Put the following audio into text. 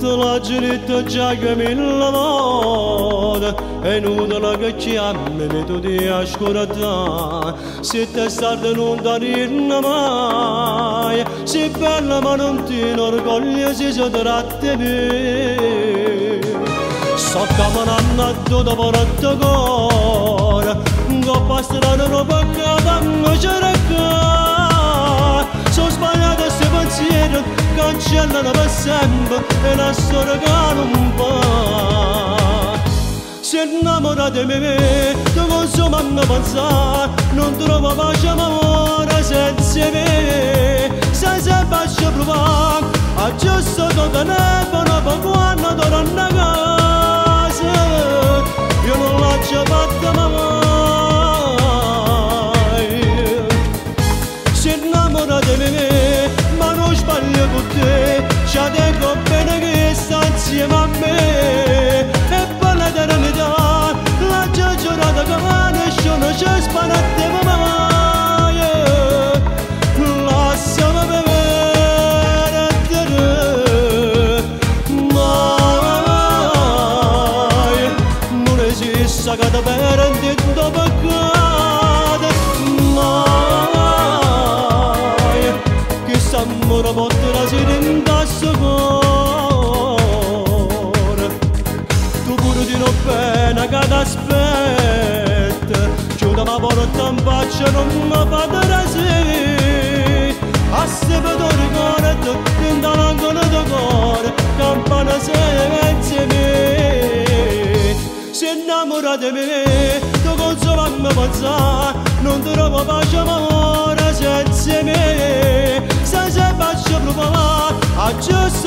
Te l'ha detto già che mille volte, è inutile che chiami, tu ti ascolta. Se te stai non ti dirne mai, sei bella ma non ti orgoglio se si tratta di. So che me n'hanno attuto per il cuore, che passeranno un po' che danno cercare. Sono sbagliato questi pensieri, cancellano per sempre e la storia che non va. Se innamorati di me, tu consumi a pensare, non trovo pace amore senza me. Se faccio provare, aggiusto il telefono per quando torno a casa, io non l'ho fatta mai. Se innamorati di me, ma non sbaglio con te, ci tengo bene che sta insieme a me. E per l'eternità, la giornata che vanisce non ci sparate mai. Lasciami bere te, mai. Non esiste che ti perdi dopo peccato, mai. Che s'amore porterà si rindasse cuore. Tu pure di non pena che t'aspetta, chiuda ma porta in faccia non mi fa dare sì. A se vedo ricordo, in l'angolo del cuore, campana senza me. Se innamorati di me, tu consumi a pensare, non trovo pace amore senza me. Se faccio provare, aggiusto